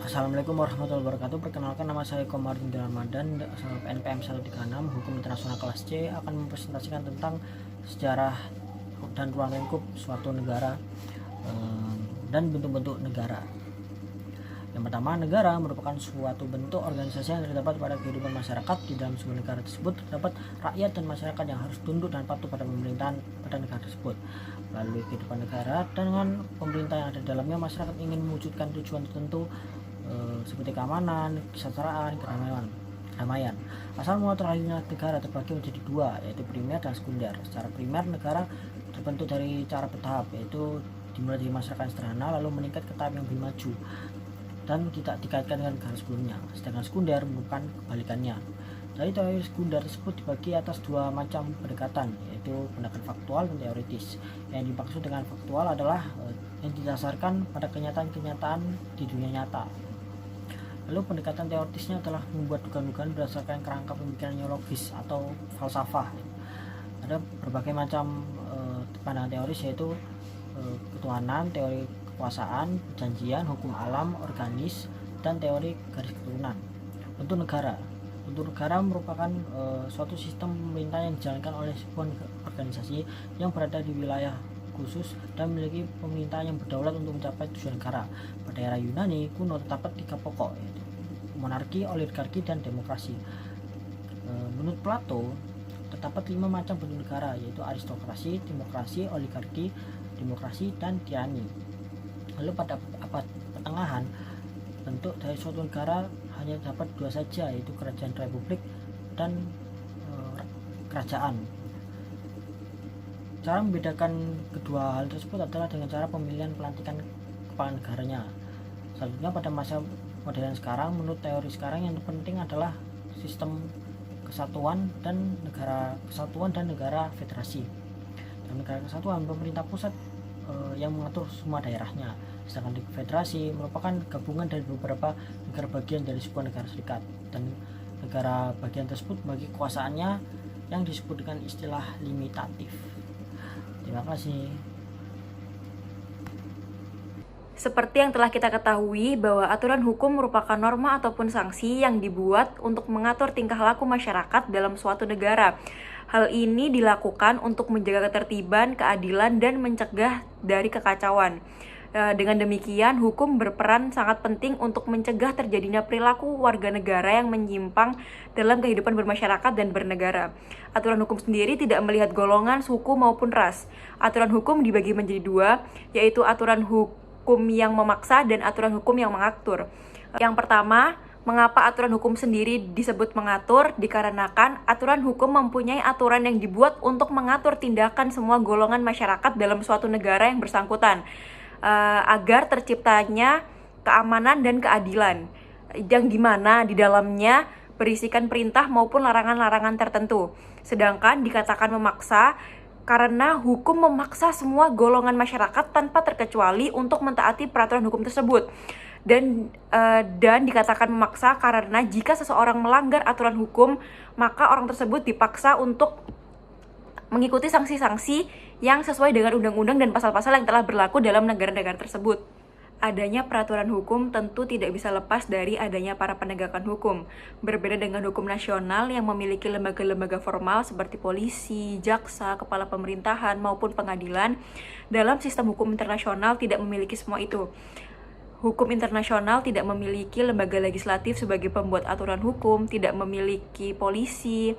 Assalamualaikum warahmatullahi wabarakatuh. Perkenalkan, nama saya Komarudin Ramadan, NPM 136, Hukum Internasional kelas C, akan mempresentasikan tentang sejarah dan ruang lingkup suatu negara dan bentuk-bentuk negara. Yang pertama, negara merupakan suatu bentuk organisasi yang terdapat pada kehidupan masyarakat. Di dalam sebuah negara tersebut terdapat rakyat dan masyarakat yang harus tunduk dan patuh pada pemerintahan pada negara tersebut. Melalui kehidupan negara dengan pemerintah yang ada di dalamnya, masyarakat ingin mewujudkan tujuan tertentu seperti keamanan, kesejahteraan, kedamaian. Asal muasal negara terbagi menjadi dua, yaitu primer dan sekunder. Secara primer, negara terbentuk dari cara bertahap, yaitu dimulai dari masyarakat yang sederhana lalu meningkat ke tahap yang lebih maju dan tidak dikaitkan dengan negara sebelumnya. Sedangkan sekunder merupakan kebalikannya. Dari teori sekunder tersebut dibagi atas dua macam pendekatan, yaitu pendekatan faktual dan teoritis. Yang dimaksud dengan faktual adalah yang didasarkan pada kenyataan-kenyataan di dunia nyata. Lalu pendekatan teoritisnya adalah membuat dugaan-dugaan berdasarkan kerangka pemikiran logis atau falsafah. Ada berbagai macam pandangan teoris, yaitu ketuhanan, teori kekuasaan, perjanjian, hukum alam, organis, dan teori garis keturunan. Bentuk negara merupakan suatu sistem pemerintah yang dijalankan oleh sebuah organisasi yang berada di wilayah khusus dan memiliki pemerintahan yang berdaulat untuk mencapai tujuan negara. Pada era Yunani kuno terdapat tiga pokok, yaitu monarki, oligarki, dan demokrasi. Menurut Plato, terdapat 5 macam bentuk negara, yaitu aristokrasi, demokrasi, oligarki, demokrasi, dan tirani. Lalu pada abad pertengahan, bentuk dari suatu negara hanya dapat 2 saja, yaitu kerajaan republik dan kerajaan. Cara membedakan kedua hal tersebut adalah dengan cara pemilihan pelantikan kepala negaranya. Selanjutnya, pada masa modern sekarang, menurut teori sekarang yang terpenting adalah sistem kesatuan dan negara federasi. Dalam negara kesatuan, pemerintah pusat yang mengatur semua daerahnya, sedangkan di federasi merupakan gabungan dari beberapa negara bagian dari sebuah negara serikat, dan negara bagian tersebut bagi kekuasaannya yang disebut dengan istilah limitatif. Terima kasih. Seperti yang telah kita ketahui bahwa aturan hukum merupakan norma ataupun sanksi yang dibuat untuk mengatur tingkah laku masyarakat dalam suatu negara. Hal ini dilakukan untuk menjaga ketertiban, keadilan, dan mencegah dari kekacauan. Dengan demikian, hukum berperan sangat penting untuk mencegah terjadinya perilaku warga negara yang menyimpang dalam kehidupan bermasyarakat dan bernegara. Aturan hukum sendiri tidak melihat golongan, suku, maupun ras. Aturan hukum dibagi menjadi dua, yaitu aturan hukum yang memaksa dan aturan hukum yang mengatur. Yang pertama, mengapa aturan hukum sendiri disebut mengatur? Dikarenakan aturan hukum mempunyai aturan yang dibuat untuk mengatur tindakan semua golongan masyarakat dalam suatu negara yang bersangkutan, agar terciptanya keamanan dan keadilan, yang dimana di dalamnya berisikan perintah maupun larangan-larangan tertentu. Sedangkan dikatakan memaksa karena hukum memaksa semua golongan masyarakat tanpa terkecuali untuk mentaati peraturan hukum tersebut. Dan dikatakan memaksa karena jika seseorang melanggar aturan hukum, maka orang tersebut dipaksa untuk mengikuti sanksi-sanksi yang sesuai dengan undang-undang dan pasal-pasal yang telah berlaku dalam negara-negara tersebut. Adanya peraturan hukum tentu tidak bisa lepas dari adanya para penegakan hukum. Berbeda dengan hukum nasional yang memiliki lembaga-lembaga formal seperti polisi, jaksa, kepala pemerintahan, maupun pengadilan, dalam sistem hukum internasional tidak memiliki semua itu. Hukum internasional tidak memiliki lembaga legislatif sebagai pembuat aturan hukum, tidak memiliki polisi,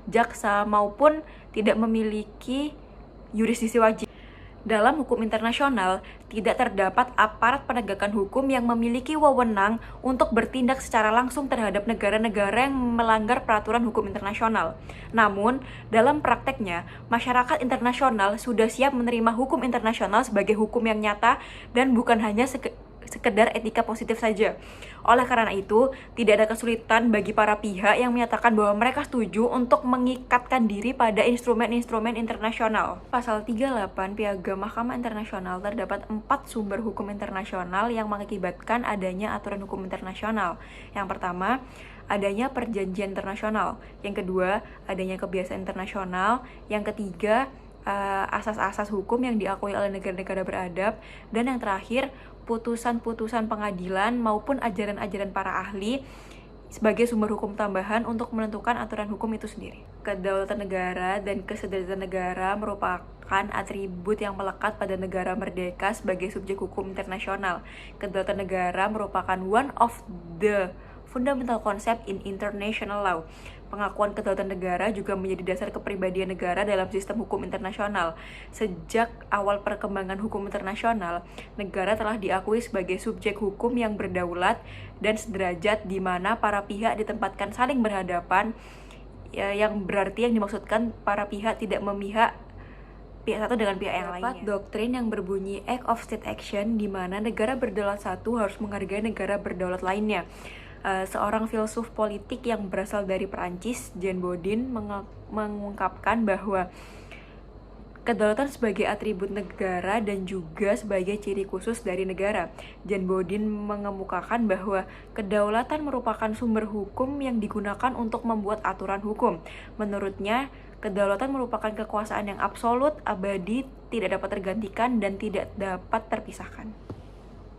jaksa, maupun tidak memiliki yurisdiksi wajib. Dalam hukum internasional, tidak terdapat aparat penegakan hukum yang memiliki wewenang untuk bertindak secara langsung terhadap negara-negara yang melanggar peraturan hukum internasional. Namun, dalam prakteknya, masyarakat internasional sudah siap menerima hukum internasional sebagai hukum yang nyata dan bukan hanya sekedar etika positif saja. Oleh karena itu, tidak ada kesulitan bagi para pihak yang menyatakan bahwa mereka setuju untuk mengikatkan diri pada instrumen-instrumen internasional. Pasal 38 Piagam Mahkamah Internasional terdapat 4 sumber hukum internasional yang mengakibatkan adanya aturan hukum internasional. Yang pertama, adanya perjanjian internasional. Yang kedua, adanya kebiasaan internasional. Yang ketiga, asas-asas hukum yang diakui oleh negara-negara beradab, dan yang terakhir putusan-putusan pengadilan maupun ajaran-ajaran para ahli sebagai sumber hukum tambahan untuk menentukan aturan hukum itu sendiri. Kedaulatan negara dan kesederhanaan negara merupakan atribut yang melekat pada negara merdeka sebagai subjek hukum internasional. Kedaulatan negara merupakan one of the fundamental concept in international law. Pengakuan kedaulatan negara juga menjadi dasar kepribadian negara dalam sistem hukum internasional. Sejak awal perkembangan hukum internasional, negara telah diakui sebagai subjek hukum yang berdaulat dan sederajat, di mana para pihak ditempatkan saling berhadapan, yang berarti yang dimaksudkan para pihak tidak memihak pihak satu dengan pihak yang lainnya. Doktrin yang berbunyi act of state action, di mana negara berdaulat satu harus menghargai negara berdaulat lainnya. Seorang filsuf politik yang berasal dari Perancis, Jean Bodin, mengungkapkan bahwa kedaulatan sebagai atribut negara dan juga sebagai ciri khusus dari negara. Jean Bodin mengemukakan bahwa kedaulatan merupakan sumber hukum yang digunakan untuk membuat aturan hukum. Menurutnya, kedaulatan merupakan kekuasaan yang absolut, abadi, tidak dapat tergantikan, dan tidak dapat terpisahkan.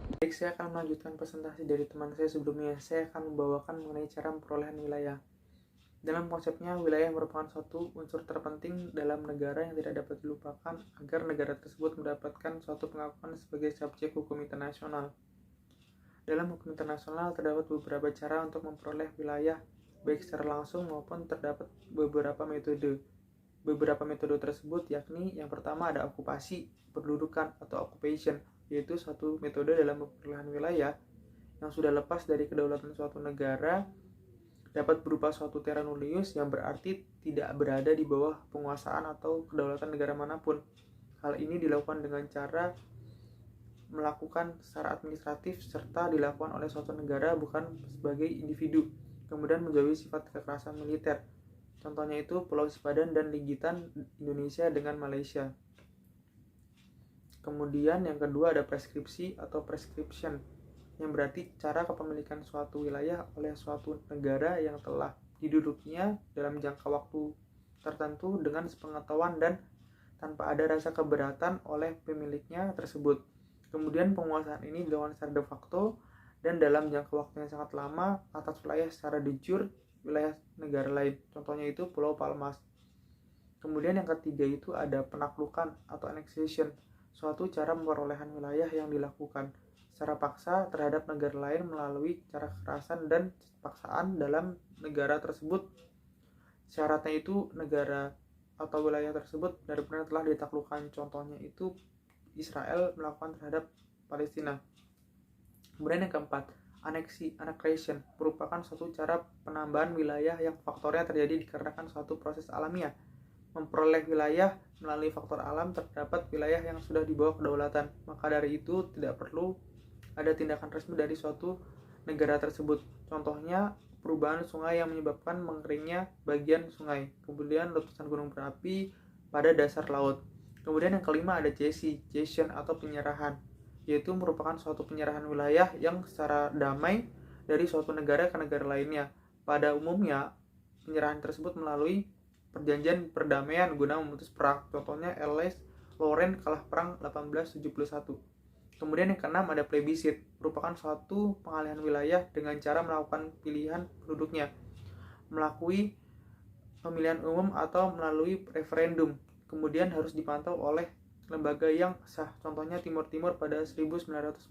Baik, saya akan melanjutkan presentasi dari teman saya sebelumnya. Saya akan membawakan mengenai cara perolehan wilayah. Dalam konsepnya, wilayah merupakan suatu unsur terpenting dalam negara yang tidak dapat dilupakan agar negara tersebut mendapatkan suatu pengakuan sebagai subjek hukum internasional. Dalam hukum internasional terdapat beberapa cara untuk memperoleh wilayah, baik secara langsung maupun terdapat beberapa metode. Beberapa metode tersebut yakni yang pertama ada okupasi, pendudukan atau occupation, yaitu suatu metode dalam perolehan wilayah yang sudah lepas dari kedaulatan suatu negara, dapat berupa suatu terra nullius yang berarti tidak berada di bawah penguasaan atau kedaulatan negara manapun. Hal ini dilakukan dengan cara melakukan secara administratif serta dilakukan oleh suatu negara bukan sebagai individu, kemudian menjauhi sifat kekerasan militer. Contohnya itu Pulau Sipadan dan Ligitan Indonesia dengan Malaysia. Kemudian yang kedua ada preskripsi atau prescription, yang berarti cara kepemilikan suatu wilayah oleh suatu negara yang telah didudukinya dalam jangka waktu tertentu dengan sepengetahuan dan tanpa ada rasa keberatan oleh pemiliknya tersebut. Kemudian penguasaan ini dilakukan secara de facto dan dalam jangka waktu yang sangat lama atas wilayah secara de jure wilayah negara lain. Contohnya itu Pulau Palmas. Kemudian yang ketiga itu ada penaklukan atau annexation, suatu cara perolehan wilayah yang dilakukan secara paksa terhadap negara lain melalui cara kekerasan dan paksaan dalam negara tersebut. Syaratnya itu negara atau wilayah tersebut benar-benar telah ditaklukkan. Contohnya itu Israel melakukan terhadap Palestina. Kemudian yang keempat, annexation merupakan suatu cara penambahan wilayah yang faktornya terjadi dikarenakan suatu proses alamiah. Memperoleh wilayah melalui faktor alam, terdapat wilayah yang sudah di bawah kedaulatan, maka dari itu tidak perlu ada tindakan resmi dari suatu negara tersebut. Contohnya perubahan sungai yang menyebabkan mengeringnya bagian sungai, kemudian letusan gunung berapi pada dasar laut. Kemudian yang kelima ada cession atau penyerahan, yaitu merupakan suatu penyerahan wilayah yang secara damai dari suatu negara ke negara lainnya. Pada umumnya penyerahan tersebut melalui perjanjian perdamaian guna memutus perang. Contohnya Elyes-Lorraine kalah perang 1871. Kemudian yang keenam ada plebisit, merupakan suatu pengalihan wilayah dengan cara melakukan pilihan penduduknya, melalui pemilihan umum atau melalui referendum. Kemudian harus dipantau oleh lembaga yang sah. Contohnya Timur Timur pada 1999.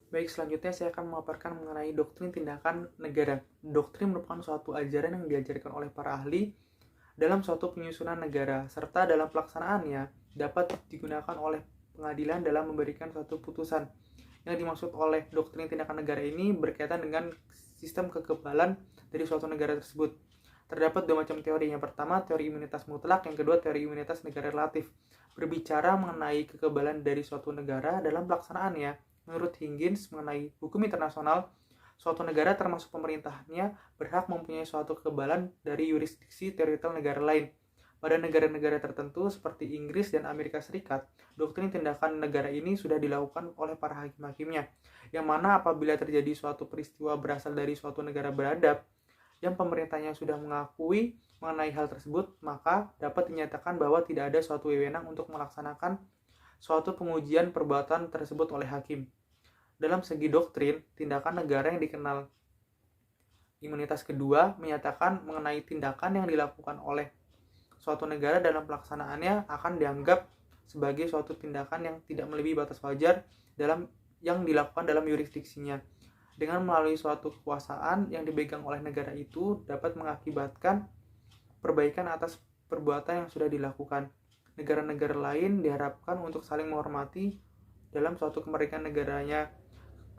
Baik, selanjutnya saya akan memaparkan mengenai doktrin tindakan negara. Doktrin merupakan suatu ajaran yang diajarkan oleh para ahli dalam suatu penyusunan negara, serta dalam pelaksanaannya dapat digunakan oleh pengadilan dalam memberikan suatu putusan. Yang dimaksud oleh doktrin tindakan negara ini berkaitan dengan sistem kekebalan dari suatu negara tersebut. Terdapat dua macam teori. Yang pertama, teori imunitas mutlak. Yang kedua, teori imunitas negara relatif. Berbicara mengenai kekebalan dari suatu negara dalam pelaksanaannya, menurut Higgins mengenai hukum internasional, suatu negara termasuk pemerintahnya berhak mempunyai suatu kekebalan dari yurisdiksi teritorial negara lain. Pada negara-negara tertentu seperti Inggris dan Amerika Serikat, doktrin tindakan negara ini sudah dilakukan oleh para hakim-hakimnya, yang mana apabila terjadi suatu peristiwa berasal dari suatu negara beradab, yang pemerintahnya sudah mengakui mengenai hal tersebut, maka dapat dinyatakan bahwa tidak ada suatu wewenang untuk melaksanakan suatu pengujian perbuatan tersebut oleh hakim. Dalam segi doktrin, tindakan negara yang dikenal imunitas kedua menyatakan mengenai tindakan yang dilakukan oleh suatu negara dalam pelaksanaannya akan dianggap sebagai suatu tindakan yang tidak melebihi batas wajar yang dilakukan dalam yurisdiksinya. Dengan melalui suatu kekuasaan yang dipegang oleh negara itu dapat mengakibatkan perbaikan atas perbuatan yang sudah dilakukan. Negara-negara lain diharapkan untuk saling menghormati dalam suatu kemerdekaan negaranya.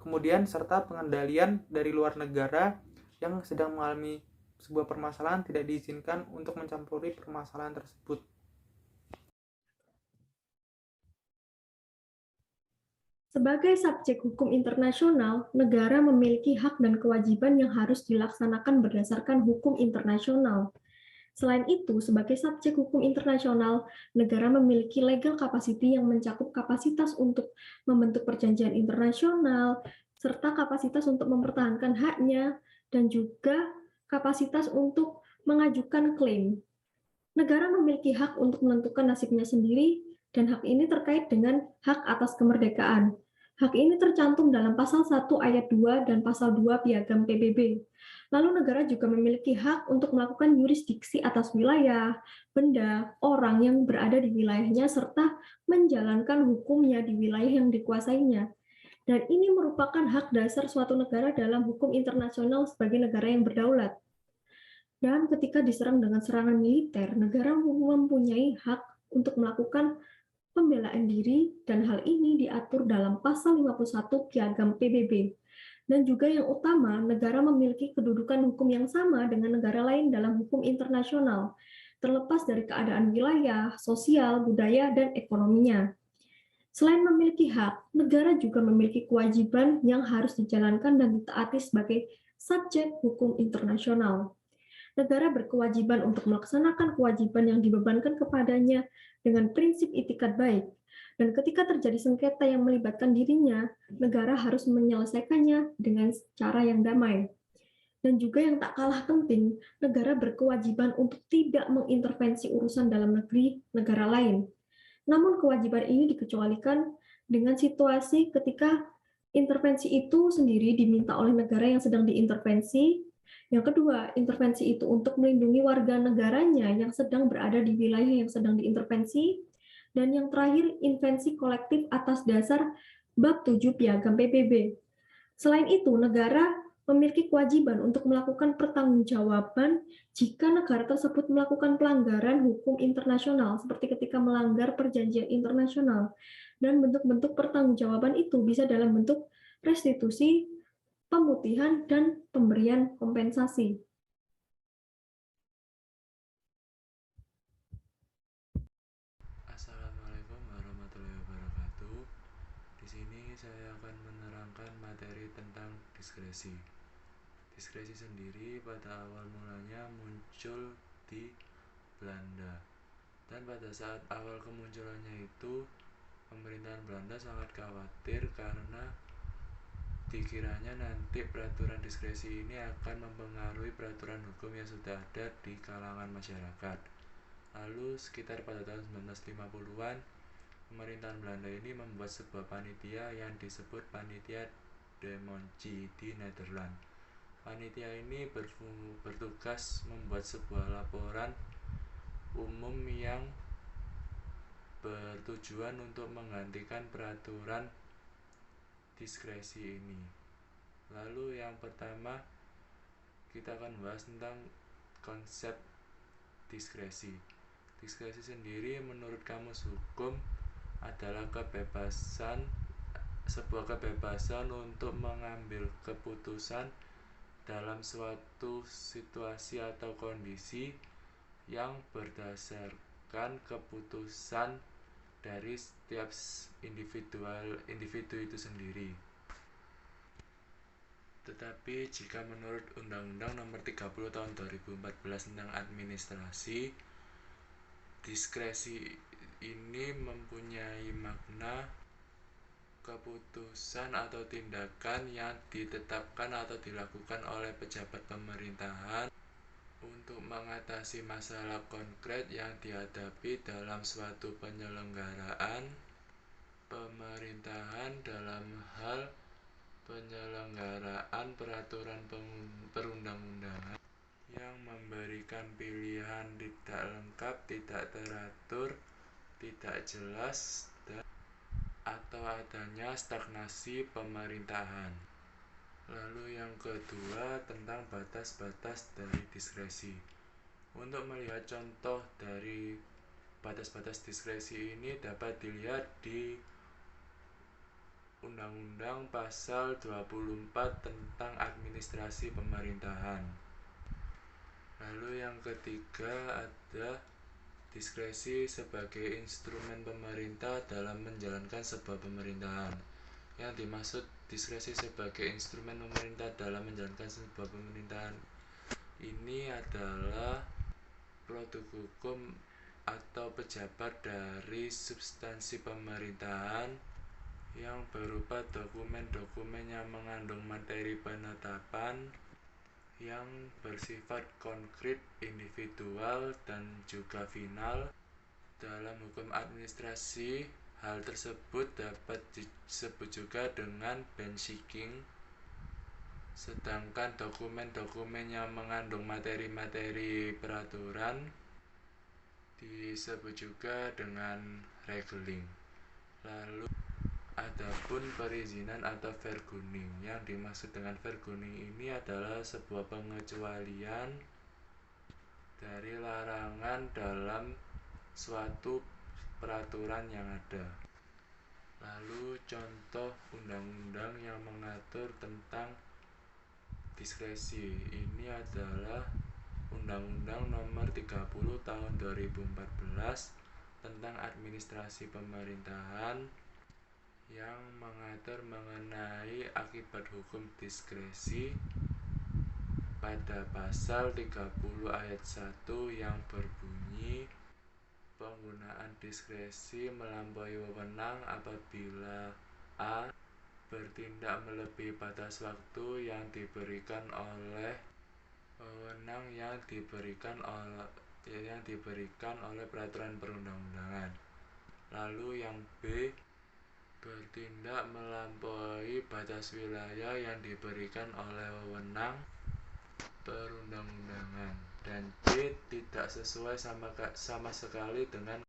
Kemudian serta pengendalian dari luar negara yang sedang mengalami sebuah permasalahan tidak diizinkan untuk mencampuri permasalahan tersebut. Sebagai subjek hukum internasional, negara memiliki hak dan kewajiban yang harus dilaksanakan berdasarkan hukum internasional. Selain itu, sebagai subjek hukum internasional, negara memiliki legal capacity yang mencakup kapasitas untuk membentuk perjanjian internasional, serta kapasitas untuk mempertahankan haknya, dan juga kapasitas untuk mengajukan klaim. Negara memiliki hak untuk menentukan nasibnya sendiri, dan hak ini terkait dengan hak atas kemerdekaan. Hak ini tercantum dalam pasal 1 ayat 2 dan pasal 2 Piagam PBB. Lalu negara juga memiliki hak untuk melakukan yurisdiksi atas wilayah, benda, orang yang berada di wilayahnya, serta menjalankan hukumnya di wilayah yang dikuasainya. Dan ini merupakan hak dasar suatu negara dalam hukum internasional sebagai negara yang berdaulat. Dan ketika diserang dengan serangan militer, negara mempunyai hak untuk melakukan pembelaan diri, dan hal ini diatur dalam pasal 51 Piagam PBB. Dan juga yang utama, negara memiliki kedudukan hukum yang sama dengan negara lain dalam hukum internasional, terlepas dari keadaan wilayah, sosial, budaya, dan ekonominya. Selain memiliki hak, negara juga memiliki kewajiban yang harus dijalankan dan ditaati sebagai subjek hukum internasional. Negara berkewajiban untuk melaksanakan kewajiban yang dibebankan kepadanya dengan prinsip itikat baik. Dan ketika terjadi sengketa yang melibatkan dirinya, negara harus menyelesaikannya dengan cara yang damai. Dan juga yang tak kalah penting, negara berkewajiban untuk tidak mengintervensi urusan dalam negeri negara lain. Namun kewajiban ini dikecualikan dengan situasi ketika intervensi itu sendiri diminta oleh negara yang sedang diintervensi. Yang kedua, intervensi itu untuk melindungi warga negaranya yang sedang berada di wilayah yang sedang diintervensi. Dan yang terakhir, intervensi kolektif atas dasar Bab 7 Piagam PBB. Selain itu, negara memiliki kewajiban untuk melakukan pertanggungjawaban jika negara tersebut melakukan pelanggaran hukum internasional, seperti ketika melanggar perjanjian internasional. Dan bentuk-bentuk pertanggungjawaban itu bisa dalam bentuk restitusi, pemutihan, dan pemberian kompensasi. Assalamualaikum warahmatullahi wabarakatuh. Di sini saya akan menerangkan materi tentang diskresi. Diskresi sendiri pada awal mulanya muncul di Belanda. Dan pada saat awal kemunculannya itu, pemerintahan Belanda sangat khawatir karena dikiranya nanti peraturan diskresi ini akan mempengaruhi peraturan hukum yang sudah ada di kalangan masyarakat. Lalu sekitar pada tahun 1950-an, pemerintahan Belanda ini membuat sebuah panitia yang disebut Panitia Demonci di Nederland. Panitia ini bertugas membuat sebuah laporan umum yang bertujuan untuk menggantikan peraturan diskresi ini. Lalu yang pertama kita akan bahas tentang konsep diskresi. Diskresi sendiri menurut Kamus Hukum adalah sebuah kebebasan untuk mengambil keputusan dalam suatu situasi atau kondisi yang berdasarkan keputusan dari setiap individu itu sendiri. Tetapi jika menurut Undang-Undang Nomor 30 Tahun 2014 tentang administrasi, diskresi ini mempunyai makna keputusan atau tindakan yang ditetapkan atau dilakukan oleh pejabat pemerintahan untuk mengatasi masalah konkret yang dihadapi dalam suatu penyelenggaraan pemerintahan dalam hal penyelenggaraan peraturan perundang-undangan yang memberikan pilihan tidak lengkap, tidak teratur, tidak jelas, atau adanya stagnasi pemerintahan. Lalu yang kedua tentang batas-batas dari diskresi. Untuk melihat contoh dari batas-batas diskresi ini dapat dilihat di Undang-Undang Pasal 24 tentang administrasi pemerintahan. Lalu yang ketiga ada diskresi sebagai instrumen pemerintah dalam menjalankan sebuah pemerintahan. Yang dimaksud diskresi sebagai instrumen pemerintah dalam menjalankan sebuah pemerintahan ini adalah produk hukum atau pejabat dari substansi pemerintahan yang berupa dokumen-dokumen yang mengandung materi penetapan yang bersifat konkret, individual, dan juga final. Dalam hukum administrasi, hal tersebut dapat disebut juga dengan benchmarking. Sedangkan dokumen-dokumen yang mengandung materi-materi peraturan disebut juga dengan regeling. Lalu adapun perizinan atau vergunning, yang dimaksud dengan vergunning ini adalah sebuah pengecualian dari larangan dalam suatu peraturan yang ada. Lalu contoh undang-undang yang mengatur tentang diskresi ini adalah Undang-Undang Nomor 30 Tahun 2014 tentang administrasi pemerintahan yang mengatur mengenai akibat hukum diskresi pada pasal 30 ayat 1 yang berbunyi penggunaan diskresi melampaui wewenang apabila A. bertindak melebihi batas waktu yang diberikan oleh wewenang yang diberikan oleh peraturan perundang-undangan. Lalu yang B. bertindak melampaui batas wilayah yang diberikan oleh wewenang perundang-undangan. Dan C. tidak sesuai sama sekali dengan